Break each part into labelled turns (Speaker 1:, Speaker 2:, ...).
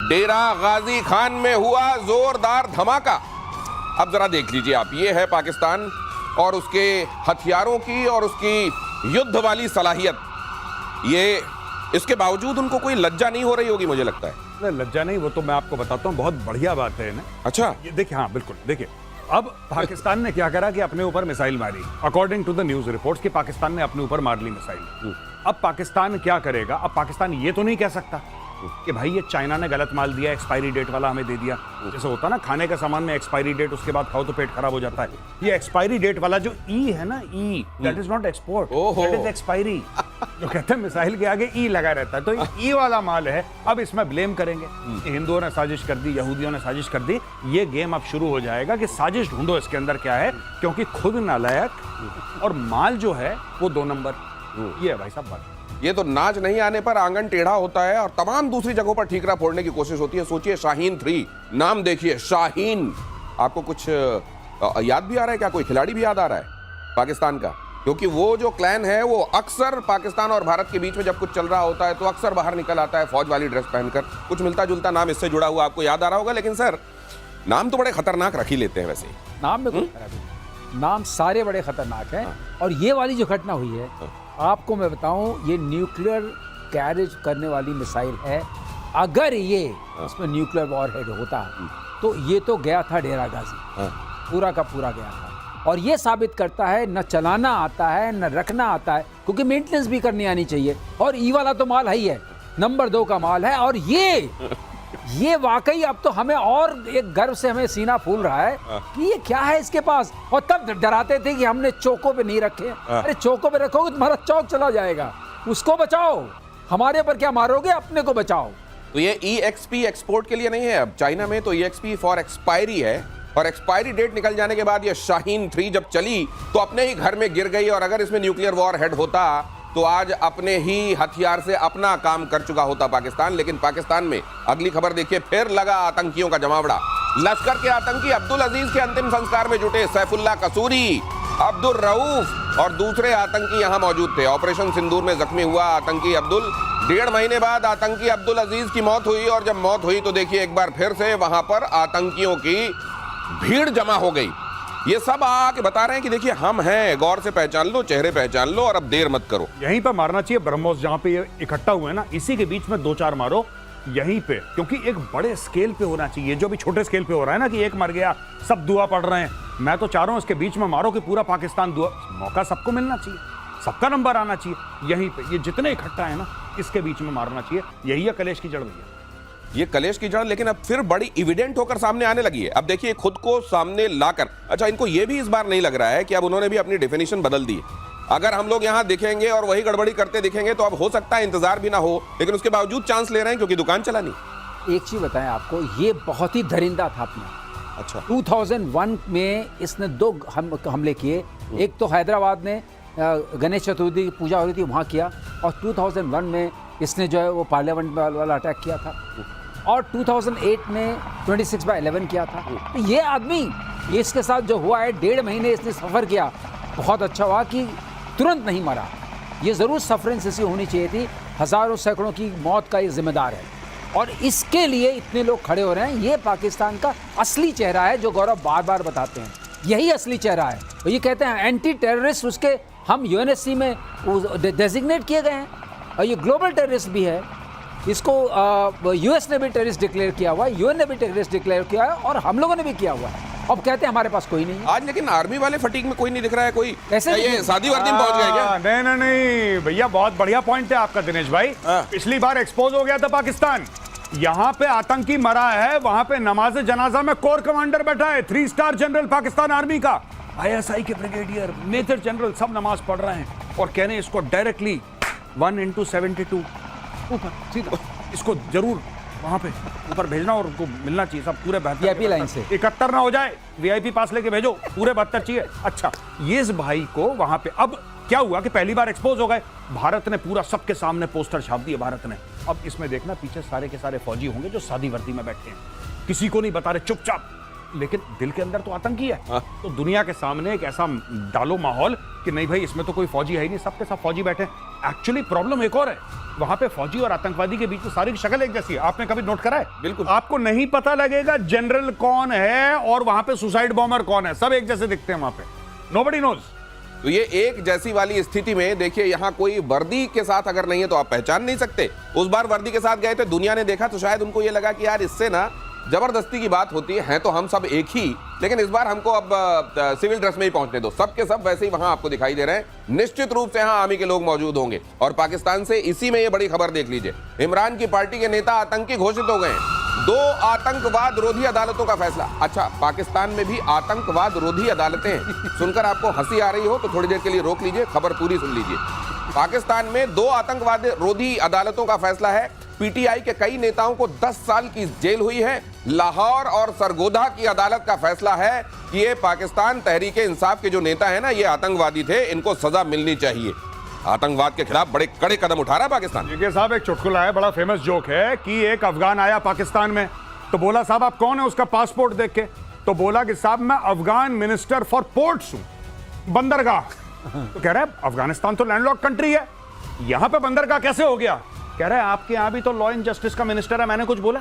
Speaker 1: डेरा गाजी खान में हुआ जोरदार धमाका। अब जरा देख लीजिए आप, ये है पाकिस्तान और उसके हथियारों की और उसकी युद्ध वाली सलाहियत। ये इसके बावजूद उनको कोई लज्जा नहीं हो रही होगी, मुझे लगता है।
Speaker 2: लज्जा नहीं, वो तो मैं आपको बताता हूँ, बहुत बढ़िया बात है ना।
Speaker 1: अच्छा,
Speaker 2: ये देखिए, हाँ बिल्कुल, देखिए अब पाकिस्तान ने क्या करा कि अपने ऊपर मिसाइल मारी। According to the news reports कि पाकिस्तान ने अपने ऊपर मार ली मिसाइल। अब पाकिस्तान क्या करेगा? अब पाकिस्तान ये तो नहीं कह सकता कि भाई ये चाइना ने गलत माल दिया, एक्सपायरी डेट वाला हमें दे दिया। जैसे होता ना खाने का सामान में एक्सपायरी डेट, उसके बाद खाओ तो पेट खराब हो जाता है। ये एक्सपायरी डेट वाला जो ई है ना, ई that is not export, that is expiry. जो कहते हैं मिसाइल के आगे ई लगा रहता है, तो ई वाला माल है। अब इसमें ब्लेम करेंगे, हिंदुओं ने साजिश कर दी, यहूदियों ने साजिश कर दी। ये गेम अब शुरू हो जाएगा कि साजिश ढूंढो इसके अंदर क्या है, क्योंकि खुद नालायक और माल जो है वो 2 नंबर। ये है भाई साहब बात।
Speaker 1: ये तो नाच नहीं आने पर आंगन टेढ़ा होता है और तमाम दूसरी जगहों पर ठीकरा फोड़ने की कोशिश होती है। सोचिए शाहीन 3, नाम देखिए शाहीन। आपको कुछ याद भी आ रहा है क्या? कोई खिलाड़ी भी याद आ रहा है पाकिस्तान का? क्योंकि वो जो क्लैन है वो अक्सर पाकिस्तान और भारत के बीच में जब कुछ चल रहा होता है तो अक्सर बाहर निकल आता है फौज वाली ड्रेस पहनकर। कुछ मिलता जुलता नाम इससे जुड़ा हुआ आपको याद आ रहा होगा। लेकिन सर, नाम तो बड़े खतरनाक रख ही लेते हैं वैसे।
Speaker 3: नाम में नाम सारे बड़े खतरनाक हैं। और ये वाली जो घटना हुई है, आपको मैं बताऊं, ये न्यूक्लियर कैरेज करने वाली मिसाइल है। अगर ये इसमें न्यूक्लियर वॉरहेड होता तो ये तो गया था डेरा गाजी, पूरा का पूरा गया था। और ये साबित करता है न चलाना आता है न रखना आता है, क्योंकि मेंटेनेंस भी करनी आनी चाहिए। और ई वाला तो माल है ही है, नंबर 2 का माल है। और ये वाकई अब तो हमें और एक गर्व से हमें सीना फूल रहा है कि ये क्या है इसके पास। और तब डराते थे कि हमने चौकों पे नहीं रखे। अरे चौकों पे रखोगे तुम्हारा चौक चला जाएगा, उसको बचाओ। हमारे पर क्या मारोगे, अपने को बचाओ।
Speaker 1: तो ये EXP एक्सपोर्ट के लिए नहीं है। अब चाइना में तो EXP फॉर एक्सपायरी है, और एक्सपायरी डेट निकल जाने के बाद ये शाहीन 3 जब चली तो अपने ही घर में गिर गई। और अगर इसमें न्यूक्लियर वॉर हेड होता तो आज अपने ही हथियार से अपना काम कर चुका होता पाकिस्तान। लेकिन पाकिस्तान में अगली खबर देखिए, फिर लगा आतंकियों का जमावड़ा। लश्कर के आतंकी अब्दुल अजीज के अंतिम संस्कार में जुटे सैफुल्ला कसूरी, अब्दुल रऊफ और दूसरे आतंकी यहां मौजूद थे। ऑपरेशन सिंदूर में जख्मी हुआ आतंकी अब्दुल। 1.5 महीने बाद आतंकी अब्दुल अजीज की मौत हुई। और जब मौत हुई तो देखिए एक बार फिर से वहां पर आतंकियों की भीड़ जमा हो गई। ये सब आके बता रहे हैं कि देखिए हम हैं, गौर से पहचान लो, चेहरे पहचान लो और अब देर मत करो।
Speaker 2: यहीं पर मारना चाहिए ब्रह्मोस, जहां पे ये इकट्ठा हुए हैं ना, इसी के बीच में 2-4 मारो यहीं पे, क्योंकि एक बड़े स्केल पे होना चाहिए। जो भी छोटे स्केल पे हो रहा है ना कि एक मर गया सब दुआ पढ़ रहे हैं, मैं तो चाह रहा हूं इसके बीच में मारो कि पूरा पाकिस्तान दुआ। मौका सबको मिलना चाहिए, सबका नंबर आना चाहिए। यहीं पे ये जितने इकट्ठा है ना, इसके बीच में मारना चाहिए। यही है कलेश की जड़ भैया,
Speaker 1: ये कलेश की जड़। लेकिन अब फिर बड़ी इविडेंट होकर सामने आने लगी है। अब देखिए खुद को सामने लाकर, अच्छा इनको ये भी इस बार नहीं लग रहा है कि अब उन्होंने भी अपनी डेफिनेशन बदल दी है। अगर हम लोग यहाँ दिखेंगे और वही गड़बड़ी करते दिखेंगे तो अब हो सकता है इंतजार भी ना हो, लेकिन उसके बावजूद चांस ले रहे हैं क्योंकि दुकान चला नहीं।
Speaker 3: एक चीज बताएं आपको, ये बहुत ही दरिंदा था अपना।
Speaker 1: अच्छा,
Speaker 3: 2001 में इसने 2 हमले किए। एक तो हैदराबाद में गणेश चतुर्थी की पूजा हो रही थी वहाँ किया, और 2001 में इसने जो है वो पार्लियामेंट वाला अटैक किया था, और 2008 में 26/11 किया था। तो ये आदमी, ये इसके साथ जो हुआ है, 1.5 महीने इसने सफ़र किया। बहुत अच्छा हुआ कि तुरंत नहीं मरा। ये ज़रूर सफरेंस ऐसी होनी चाहिए थी। हज़ारों सैकड़ों की मौत का ये जिम्मेदार है, और इसके लिए इतने लोग खड़े हो रहे हैं। ये पाकिस्तान का असली चेहरा है जो गौरव बार बार बताते हैं। यही असली चेहरा है। तो ये कहते हैं एंटी टेररिस्ट, उसके हम UNSC में डेजिग्नेट किए गए हैं, और ये ग्लोबल टेररिस्ट भी है। इसको US ने भी टेररिस्ट डिक्लेयर किया हुआ है, UN ने भी टेररिस्ट डिक्लेयर किया है, और हम लोगों ने भी किया हुआ है। अब कहते हैं हमारे पास कोई नहीं है
Speaker 1: आज। लेकिन आर्मी वाले फटीक में कोई नहीं दिख रहा है। कोई ऐसे ये शादी वर्दी में पहुंच गए क्या?
Speaker 2: नहीं भैया, बहुत बढ़िया पॉइंट है आपका दिनेश भाई। पिछली बार एक्सपोज हो गया था पाकिस्तान, यहाँ पे आतंकी मरा है, वहां पे नमाज जनाजा में कोर कमांडर बैठा है, 3 स्टार जनरल पाकिस्तान आर्मी का, ISI के ब्रिगेडियर, मेजर जनरल, सब नमाज पढ़ रहे हैं और कह रहे हैं इसको डायरेक्टली 1x72 ऊपर सीधा, इसको जरूर वहां पे ऊपर भेजना और उनको मिलना चाहिए सब पूरे 72
Speaker 3: VIP लाइन से
Speaker 2: 71 ना हो जाए, VIP पास लेके भेजो, पूरे 72 चाहिए। अच्छा, ये इस भाई को वहां पे अब क्या हुआ कि पहली बार एक्सपोज हो गए। भारत ने पूरा सबके सामने पोस्टर छाप दिए भारत ने। अब इसमें देखना पीछे सारे के सारे फौजी होंगे जो सादी वर्दी में बैठे हैं, किसी को नहीं बता रहे, चुपचाप, लेकिन दिल के अंदर तो आतंकी है। तो दुनिया के सामने एक ऐसा डालो माहौल कि नहीं भाई इसमें तो कोई फौजी है ही नहीं, सबके सब फौजी बैठे। एक्चुअली प्रॉब्लम एक और है, वहां पे फौजी और आतंकवादी के बीच में सारी की शक्ल एक जैसी है। आपने कभी नोट करा है?
Speaker 1: बिल्कुल।
Speaker 2: आपको नहीं पता लगेगा जनरल कौन है और वहां पे सुसाइड बॉम्बर कौन है, सब एक जैसे दिखते हैं वहां पे, नोबडी नोज।
Speaker 1: तो ये एक जैसी वाली स्थिति में देखिए, यहां कोई वर्दी के साथ अगर नहीं है तो आप पहचान नहीं सकते। उस बार वर्दी के साथ गए थे, दुनिया ने देखा तो शायद उनको ये लगा कि यार इससे ना जबरदस्ती की बात होती है तो हम सब एक ही, लेकिन इस बार हमको अब सिविल ड्रेस में ही पहुंचने दो। सब के सब वैसे ही वहां आपको दिखाई दे रहे हैं। निश्चित रूप से यहां आर्मी के लोग मौजूद होंगे। और पाकिस्तान से इसी में ये बड़ी खबर देख लीजिए, इमरान की पार्टी के नेता आतंकी घोषित हो गए हैं। 2 आतंकवाद रोधी अदालतों का फैसला। अच्छा, पाकिस्तान में भी आतंकवाद रोधी अदालतें हैं। सुनकर आपको हंसी आ रही हो तो थोड़ी देर के लिए रोक लीजिए, खबर पूरी सुन लीजिए। पाकिस्तान में 2 आतंकवाद रोधी अदालतों का फैसला है। पीटीआई के कई नेताओं को 10 साल की जेल हुई है। लाहौर और सरगोधा की अदालत का फैसला है कि ये पाकिस्तान तहरीके इंसाफ के जो नेता है ना, ये आतंकवादी थे, इनको सजा मिलनी चाहिए। आतंकवाद के खिलाफ बड़े कड़े कदम उठा रहा है पाकिस्तान।
Speaker 2: देखिए साहब, एक चुटकुला है, बड़ा फेमस जोक है कि एक अफगान आया पाकिस्तान में, तो बोला साहब आप कौन है, उसका पासपोर्ट देख के, तो बोला कि साहब मैं अफगान मिनिस्टर फॉर पोर्ट्स हूं, बंदरगाह। तो कह रहा है अफगानिस्तान तो लैंडलॉक्ड कंट्री है, यहां पे बंदरगाह कैसे हो गया? कह रहा है आपके यहां भी तो लॉ एंड जस्टिस का मिनिस्टर है, मैंने कुछ बोला?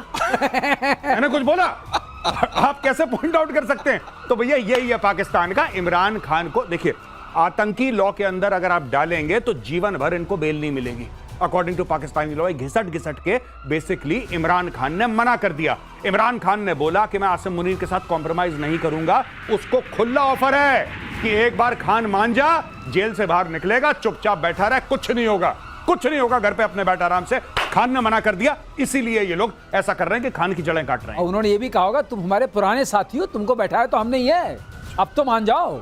Speaker 2: मैंने कुछ बोला? आप कैसे पॉइंट आउट कर सकते हैं? तो भैया यही है पाकिस्तान का। इमरान खान को देखिए, आतंकी लॉ के अंदर अगर आप डालेंगे तो जीवन भर इनको बेल नहीं मिलेगी। अकॉर्डिंग टू पाकिस्तानी लॉ, घिसट घिसट के बेसिकली इमरान खान ने मना कर दिया। इमरान खान ने बोला कि मैं आसिम मुनीर के साथ कॉम्प्रोमाइज नहीं करूंगा। उसको खुला ऑफर है कि एक बार खान मान जा, जेल से बाहर निकलेगा, चुपचाप बैठा रहे, कुछ नहीं होगा, कुछ नहीं होगा, घर पे अपने बैठा आराम से। खान ने मना कर दिया, इसीलिए ये लोग ऐसा कर रहे हैं कि खान की जड़ें काट रहे हैं।
Speaker 3: और उन्होंने ये भी कहा होगा तुम हमारे पुराने साथी हो, तुमको बैठाया तो हम नहीं है, अब तो मान जाओ।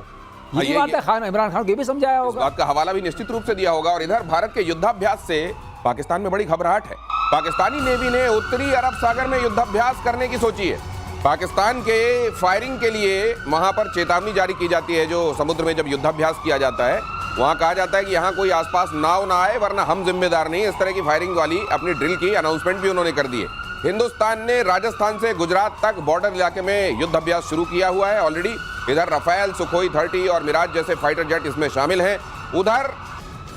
Speaker 3: ये बात है, खान इमरान खान को भी समझाया होगा,
Speaker 1: इस बात का हवाला भी निश्चित रूप से दिया होगा। और इधर भारत के युद्धाभ्यास से पाकिस्तान में बड़ी घबराहट है। पाकिस्तानी नेवी ने उत्तरी अरब सागर में युद्धाभ्यास करने की सोची है। पाकिस्तान के फायरिंग के लिए वहां पर चेतावनी जारी की जाती है। जो समुद्र में जब युद्धाभ्यास किया जाता है, वहां कहा जाता है कि यहां कोई आसपास नाव ना आए वरना हम जिम्मेदार नहीं। इस तरह की फायरिंग वाली अपनी ड्रिल की अनाउंसमेंट भी उन्होंने कर दी है। हिंदुस्तान ने राजस्थान से गुजरात तक बॉर्डर इलाके में युद्ध अभ्यास शुरू किया हुआ है ऑलरेडी। इधर रफेल, सुखोई 30 और मिराज जैसे फाइटर जेट इसमें शामिल हैं। उधर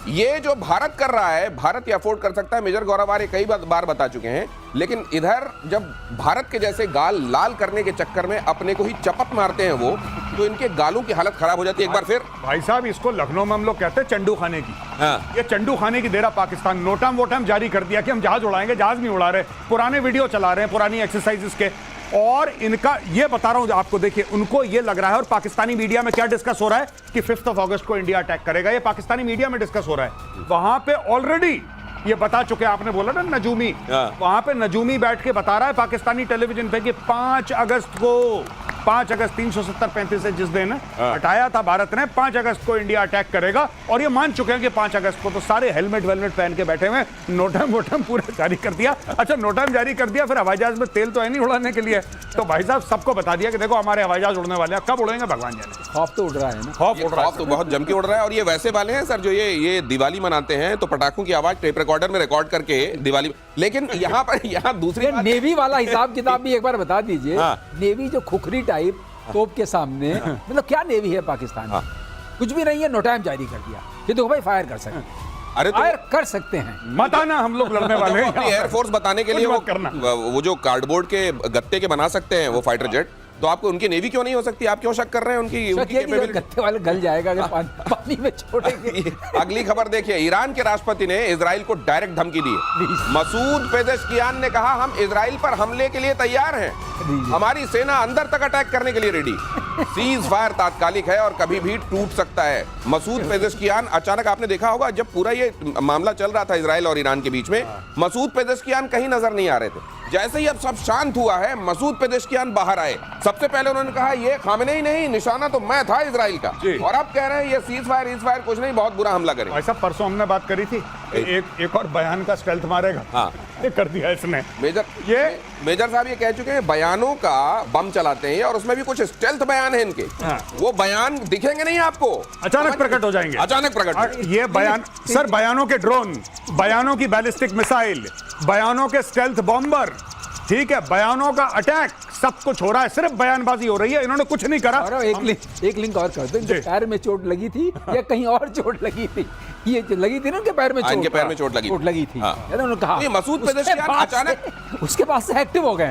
Speaker 1: ये जो भारत कर रहा है, भारत ये अफोर्ड कर सकता है। मेजर गौरव आर्य कई बार बता चुके हैं। लेकिन इधर जब भारत के जैसे गाल लाल करने के चक्कर में अपने को ही चपत मारते हैं वो, तो इनके गालों की हालत खराब हो जाती है एक बार फिर।
Speaker 2: भाई साहब, इसको लखनऊ में हम लोग कहते हैं चंडू खाने की।
Speaker 1: हाँ।
Speaker 2: ये चंडू खाने की देरा पाकिस्तान। नोटम वोटम जारी कर दिया कि हम जहाज उड़ाएंगे, जहाज नहीं उड़ा रहे, पुराने वीडियो चला रहे हैं, पुरानी एक्सरसाइजेस के। और इनका ये बता रहा हूं आपको, देखिए उनको ये लग रहा है, और पाकिस्तानी मीडिया में क्या डिस्कस हो रहा है कि 5 अगस्त को इंडिया अटैक करेगा। ये पाकिस्तानी मीडिया में डिस्कस हो रहा है। वहां पे ऑलरेडी ये बता चुके, आपने बोला ना नजूमी, वहां पे नजूमी बैठ के बता रहा है पाकिस्तानी टेलीविजन पे कि 5 अगस्त को 5 अगस्त 370-35 से जिस दिन हटाया था भारत ने, 5 अगस्त को इंडिया अटैक करेगा। और ये मान चुके हैं कि 5 अगस्त को। तो सारे हेलमेट वेलमेट पहन के बैठे हुए, नोटम वोटम पूरा जारी कर दिया। अच्छा, नोटम जारी कर दिया, फिर हवाई जहाज में तेल तो है नहीं उड़ाने के लिए। तो भाई साहब सबको बता दिया कि देखो हमारे हवाई जहाज उड़ने वाले हैं, कब उड़ेंगे भगवान जाने।
Speaker 3: खौफ तो उड़ रहा है ना,
Speaker 2: खौफ उड़ रहा है
Speaker 1: तो बहुत जम के उड़ रहा है। और ये वैसे वाले हैं सर जो ये दिवाली मनाते हैं तो पटाखों की आवाज टेप रिकॉर्डर में रिकॉर्ड करके दिवाली। लेकिन यहाँ पर दूसरी बात,
Speaker 3: नेवी वाला हिसाब किताब भी एक बार बता दीजिए।
Speaker 1: हाँ।
Speaker 3: नेवी जो खुखरी टाइप तोप के सामने, मतलब क्या नेवी है पाकिस्तान?
Speaker 1: हाँ।
Speaker 3: कुछ भी नहीं है, नोटाइम जारी कर दिया कि देखो भाई फायर कर सकते हैं,
Speaker 1: अरे तो
Speaker 3: फायर कर सकते हैं।
Speaker 2: मत आना, हम लोग लड़ने वाले हैं।
Speaker 1: अपनी एयरफोर्स बताने के लिए
Speaker 2: कुछ मत करना।
Speaker 1: वो जो कार्डबोर्ड के गत्ते के बना सकते हैं वो फाइटर जेट, तो आपको उनकी नेवी क्यों नहीं हो सकती? आप क्यों शक कर रहे हैं उनकी कैपेबिलिटी?
Speaker 3: गत्ते वाले गल जाएगा अगर पानी में छोड़ेंगे।
Speaker 1: अगली खबर देखिए, ईरान के राष्ट्रपति ने इजराइल को डायरेक्ट धमकी दी है। मसूद पेजेश्कियान ने कहा हम इजराइल पर हमले के लिए तैयार हैं, हमारी सेना अंदर तक अटैक करने के लिए रेडी। सीज फायर तात्कालिक है और कभी भी टूट सकता है। मसूद पेजेश्कियान अचानक, आपने देखा होगा जब पूरा ये मामला चल रहा था इजराइल और ईरान के बीच में, मसूद पेजेश्कियान कहीं नजर नहीं आ रहे थे। जैसे ही अब सब शांत हुआ है, मसूद पेजेश्कियान बाहर आए। सबसे पहले उन्होंने कहा ये खामेनेई नहीं, निशाना तो मैं था इजराइल का। और अब कह रहे हैं ये सीज फायर कुछ नहीं, बहुत बुरा हमला करें।
Speaker 2: ऐसा परसों हमने बात करी थी, एक और बयान का स्टेल्थ मारेगा।
Speaker 1: हाँ,
Speaker 2: ये कर दिया इसने।
Speaker 1: मेजर साहब ये कह चुके हैं बयानों का बम चलाते हैं और उसमें भी कुछ स्टेल्थ बयान है इनके।
Speaker 2: हाँ।
Speaker 1: वो बयान दिखेंगे नहीं आपको,
Speaker 2: अचानक प्रकट हो जाएंगे।
Speaker 1: अचानक प्रकट।
Speaker 2: ये बयान सर, बयानों के ड्रोन, बयानों की बैलिस्टिक मिसाइल, बयानों के स्टेल्थ बॉम्बर, ठीक है, बयानों का अटैक सब कुछ हो रहा है, सिर्फ बयानबाजी हो रही है, इन्होंने कुछ नहीं करा।
Speaker 3: और एक लिंक और कर दो, इनके
Speaker 2: जी।
Speaker 3: पैर में चोट लगी थी या कहीं और चोट लगी थी? ये जो लगी थी ना उनके पैर में
Speaker 1: इनके पैर में चोट लगी
Speaker 3: थी।
Speaker 1: हाँ।
Speaker 3: उन्होंने कहा
Speaker 1: तो ये मसूद
Speaker 3: उसके
Speaker 1: पेज़ेश्कियान
Speaker 3: बाद
Speaker 1: अचानक
Speaker 3: से- उसके बाद से एक्टिव हो गए।